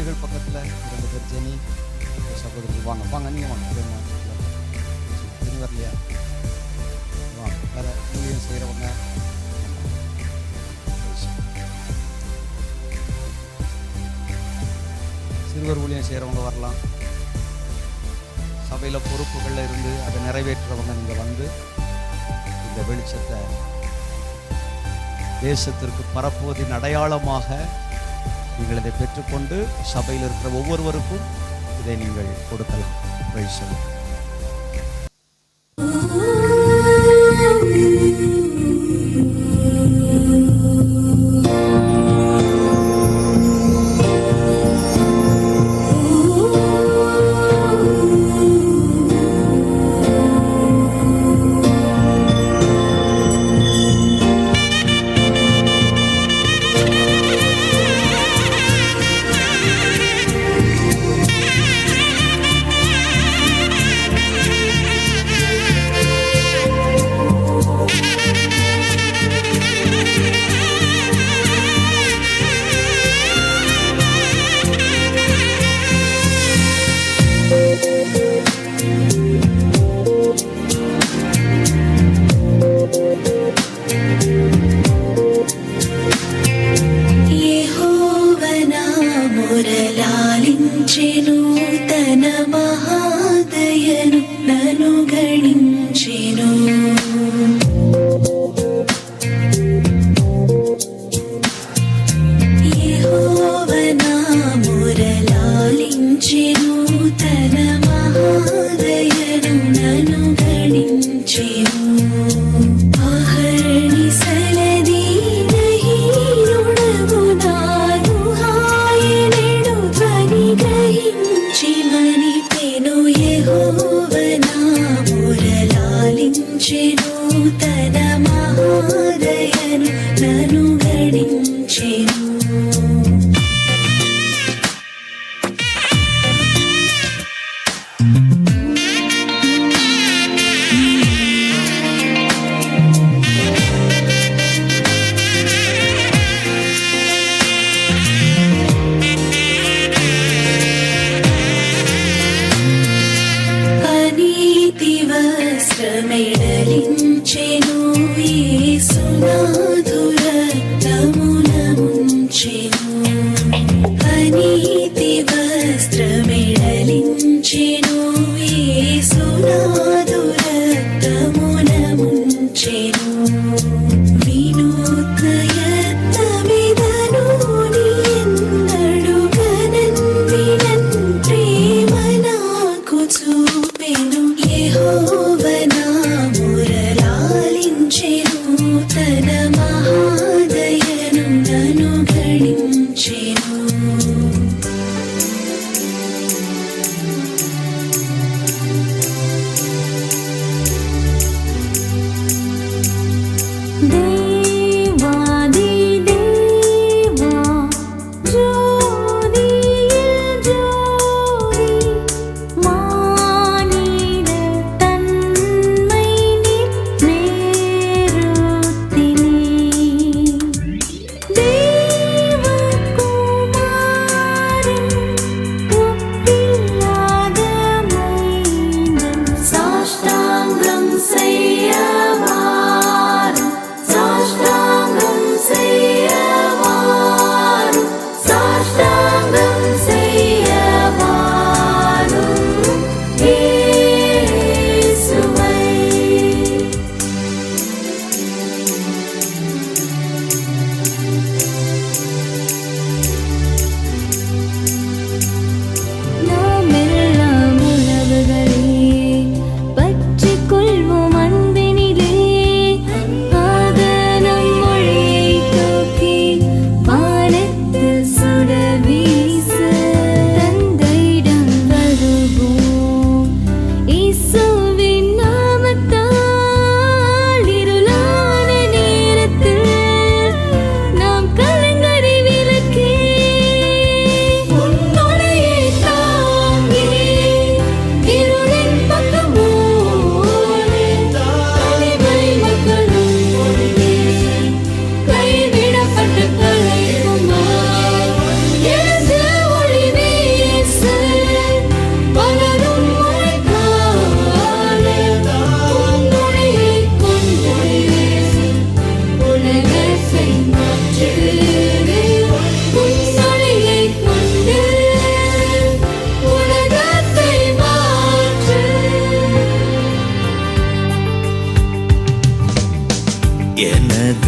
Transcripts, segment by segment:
பிள்ளைகள் பக்கத்தில் 2 பேர் ஜெனி சகோதரி வாங்க வாங்க, நீங்கள் வாங்க. ஜெனி வரலையா? வாங்க. வேறு ஊழியம் செய்கிறவங்க, சிறுவர் ஊழியம் செய்கிறவங்க வரலாம். சபையில் பொறுப்புகளில் இருந்து அதை நிறைவேற்றுறவங்க நீங்கள் வந்து இந்த வெளிச்சத்தை தேசத்திற்கு பரப்புவதின் அடையாளமாக நீங்கள் இதை பெற்றுக்கொண்டு சபையில் இருக்கிற ஒவ்வொருவருக்கும் இதை நீங்கள் கொடுக்கலாம். Praise the Lord.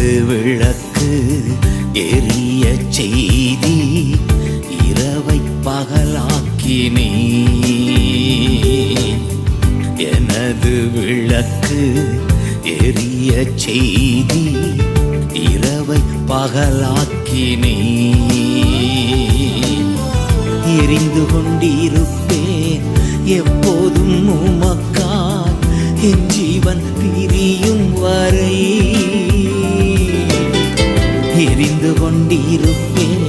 எனது விளக்கு எரிய செய்தி இரவை பகலாக்கினே. எனது விளக்கு எரிய செய்தி இரவை பகலாக்கினே. எரிந்து கொண்டிருப்பேன் எப்போதும் உமக்காய் என் ஜீவன் பிரியும் வரை. எரிந்து கொண்டிருப்பேன்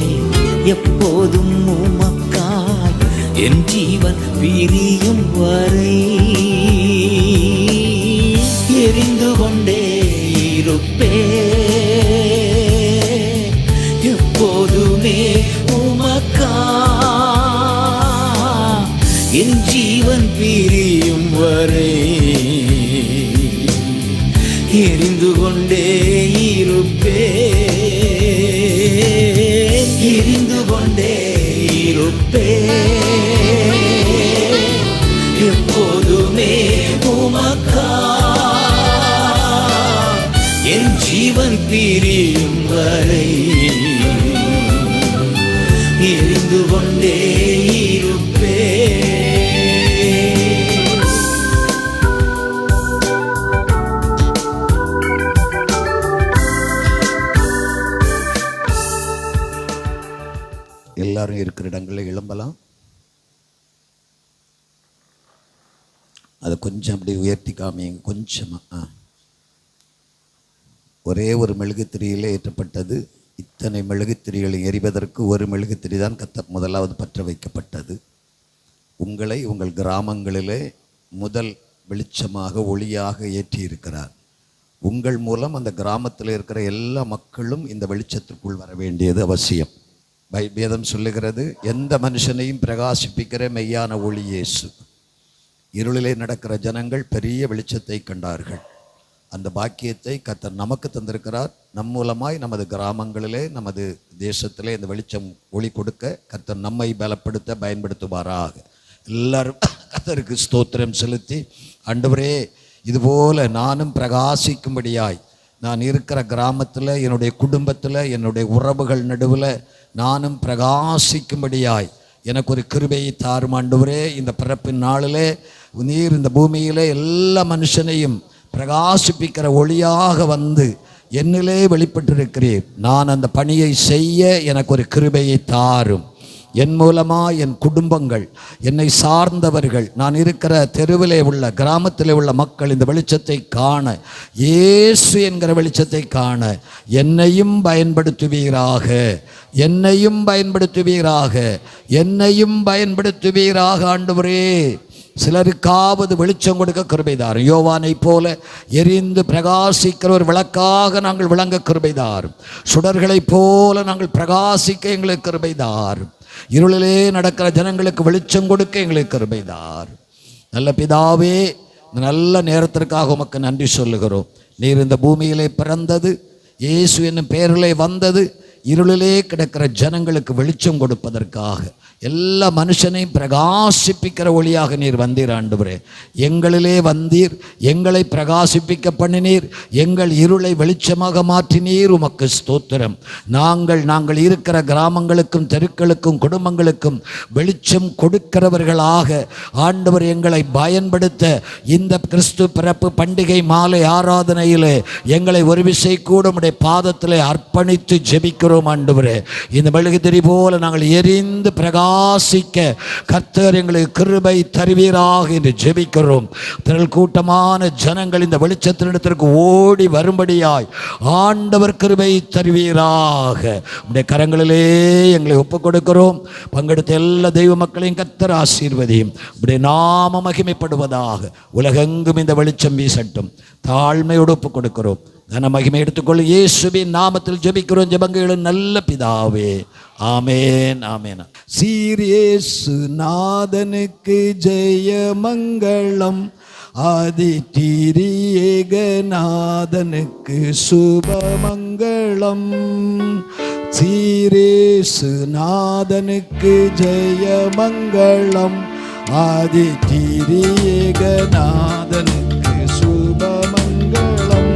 எப்போதும் உமக்காய் என் ஜீவன் பிரியும் வரை. எரிந்து கொண்டே இருப்பேன் எப்போதுமே உமக்காய் என் ஜீவன் பிரியும் வரை. எரிந்து கொண்டே இருப்பேன், எரிந்து கொண்டே இருப்பேன் எப்போதுமே உமக்காய் என் ஜீவன் பிரியும் வரை. எரிந்து கொண்டே இருப்பேன். எல்லாரும் இருக்கிற இடங்களில் எழும்பலாம். அதை கொஞ்சம் அப்படி உயர்த்தி காமிங்க கொஞ்சமாக. ஒரே ஒரு மெழுகுத்திரியிலே ஏற்றப்பட்டது. இத்தனை மெழுகுத்திரிகளை எரிவதற்கு ஒரு மெழுகுத்திரி தான் முதலாவது பற்ற வைக்கப்பட்டது. உங்களை உங்கள் கிராமங்களிலே முதல் வெளிச்சமாக ஒளியாக ஏற்றியிருக்கிறார். உங்கள் மூலம் அந்த கிராமத்தில் இருக்கிற எல்லா மக்களும் இந்த வெளிச்சத்திற்குள் வர வேண்டியது அவசியம். வேதம் சொல்லுகிறது, எந்த மனுஷனையும் பிரகாசிப்பிக்கிற மெய்யான ஒளி இயேசு. இருளிலே நடக்கிற ஜனங்கள் பெரிய வெளிச்சத்தை கண்டார்கள். அந்த பாக்கியத்தை கர்த்தர் நமக்கு தந்திருக்கிறார். நம் மூலமாய் நமது கிராமங்களிலே நமது தேசத்திலே இந்த வெளிச்சம் ஒளி கொடுக்க கர்த்தர் நம்மை பலப்படுத்த பயன்படுத்துவாராக. எல்லாரும் கர்த்தருக்கு ஸ்தோத்திரம் செலுத்தி, ஆண்டவரே இதுபோல நானும் பிரகாசிக்கும்படியாய் நான் இருக்கிற கிராமத்தில், என்னுடைய குடும்பத்தில், என்னுடைய உறவுகள் நடுவில் நானும் பிரகாசிக்கும்படியாய் எனக்கு ஒரு கிருபையை தாரும் ஆண்டவரே. இந்த பிறப்பின் நாளிலே நீர் இந்த பூமியிலே எல்லா மனுஷனையும் பிரகாசிப்பிக்கிற ஒளியாக வந்து என்னிலே வெளிப்பட்டிருக்கிறீர். நான் அந்த பணியை செய்ய எனக்கு ஒரு கிருபையை தாரும். என் மூலமாக என் குடும்பங்கள், என்னை சார்ந்தவர்கள், நான் இருக்கிற தெருவிலே உள்ள கிராமத்தில் உள்ள மக்கள் இந்த வெளிச்சத்தை காண, இயேசு என்கிற வெளிச்சத்தை காண என்னையும் பயன்படுத்துவீராக, என்னையும் பயன்படுத்துவீராக, என்னையும் பயன்படுத்துவீராக ஆண்டவரே. சிலருக்காவது வெளிச்சம் கொடுக்க கிருபைதாரும். யோவானை போல எரிந்து பிரகாசிக்கிற ஒரு விளக்காக நாங்கள் விளங்க கிருபைதாரும். சுடர்களைப் போல நாங்கள் பிரகாசிக்க எங்களுக்கு கிருபைதாரும். இருளிலே நடக்கிற ஜனங்களுக்கு வெளிச்சம் கொடுக்க எங்களுக்கு கிருபைதாரும். நல்ல பிதாவே, நல்ல நேரத்திற்காக உமக்கு நன்றி சொல்லுகிறோம். நீர் இந்த பூமியிலே பிறந்தது, இயேசு என்னும் பெயரிலே வந்தது, இருளிலே கிடக்கிற ஜனங்களுக்கு வெளிச்சம் கொடுப்பதற்காக, எல்லா மனுஷனையும் பிரகாசிப்பிக்கிற ஒளியாக நீர் வந்தீர் ஆண்டவரே. எங்களிலே வந்தீர், எங்களை பிரகாசிப்பிக்க பண்ணினீர், எங்கள் இருளை வெளிச்சமாக மாற்றினீர். உமக்கு ஸ்தோத்திரம். நாங்கள் இருக்கிற கிராமங்களுக்கும் தெருக்களுக்கும் குடும்பங்களுக்கும் வெளிச்சம் கொடுக்கிறவர்களாக ஆண்டவர் எங்களை பயன்படுத்த இந்த கிறிஸ்து பிறப்பு பண்டிகை மாலை ஆராதனையிலே எங்களை ஒரு விசை கூட உம்முடைய பாதத்திலே அர்ப்பணித்து ஜெபிக்கிறோம் ஆண்டவரே. இந்த மெழுகுதிரி போல நாங்கள் எரிந்து பிரகாசிக்க கர்த்தர் எங்களுக்கு கிருபை தருவீராக என்று ஜெபிக்கிறோம். திரள் கூட்டமான ஜனங்கள் இந்த வெளிச்சத்தினிடத்திற்கு ஓடி வரும்படியாய் ஆண்டவர் கிருபை தருவீராக. உம்முடைய கரங்களிலே எங்களை ஒப்புக் கொடுக்கிறோம். பங்கெடுத்த எல்லா தெய்வ மக்களையும் கர்த்தர் ஆசீர்வதியும். உம்முடைய நாம மகிமைப்படுவதாக. உலகெங்கும் இந்த வெளிச்சம் வீசட்டும். தாழ்மையோடு ஒப்புக் கொடுக்கிறோம். கன மகிமை எடுத்துக்கொள்ள இயேசுவின் நாமத்தில் ஜெபிக்கிறோம். ஜெபங்களும் நல்ல பிதாவே, ஆமேன், ஆமேன். சீரியேசு நாதனுக்கு ஜெய மங்களம், ஆதித்திரியேகநாதனுக்கு சுபமங்களம். சீரியேசு நாதனுக்கு ஜெய மங்களம், ஆதித்திரியேகநாதனுக்கு சுபமங்களம்.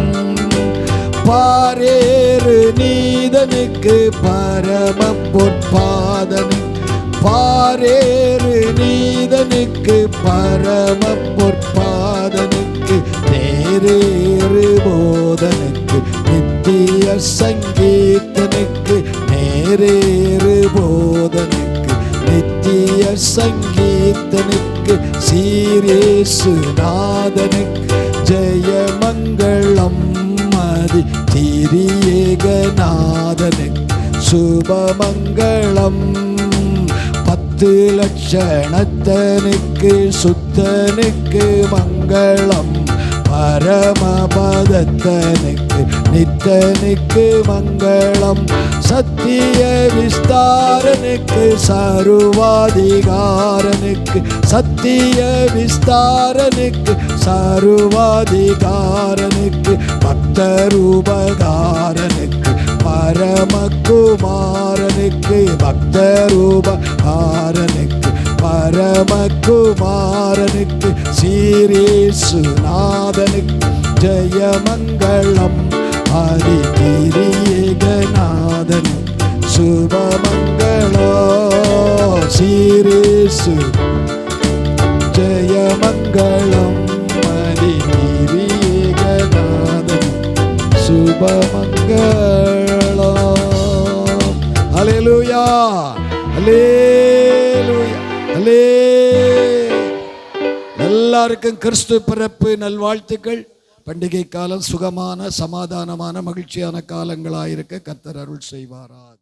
பாரேறு நீதனுக்கு பரம பொற்பாதனுக்கு பாரேறு நீதனுக்கு பரம பொற்பாதனுக்கு நேரேறு போதனுக்கு நித்திய சங்கீதனுக்கு நேரேறு போதனுக்கு நித்திய சங்கீதனுக்கு சீரேசு நாதனுக்கு ஜெயமங்களம் மதி திரியேகநாதனுக்கு சுபமங்களம் 10 லட்சணத்தனுக்கு சுத்தனுக்கு மங்களம் பரமபதத்தனுக்கு நித்தனுக்கு மங்களம் சத்திய விஸ்தாரனுக்கு சர்வாதிகாரனுக்கு சத்திய விஸ்தாரனுக்கு சர்வாதிகாரனுக்கு பக்தரூபகாரனுக்கு பரமகுமாரனுக்கு பக்தரூபகாரனுக்கு பரமகுமாரனுக்கு சீரேசு நாதனுக்கு ஜெயமங்களம் ஆதிதிரியேகநாதனுக்கு சுபமங்களோ சீரேசு ஜெயமங்களம் ஆதிதிரியேகநாதனுக்கு சுபமங்களம். ஹல்லேலூயா ஹல்லேலூயா ஹல்லேலூயா. எல்லாருக்கும் கிறிஸ்து பிறப்பு நல்வாழ்த்துக்கள். பண்டிகை காலம் சுகமான சமாதானமான மகிழ்ச்சியான காலங்களாயிருக்க கர்த்தர் அருள் செய்வாராக.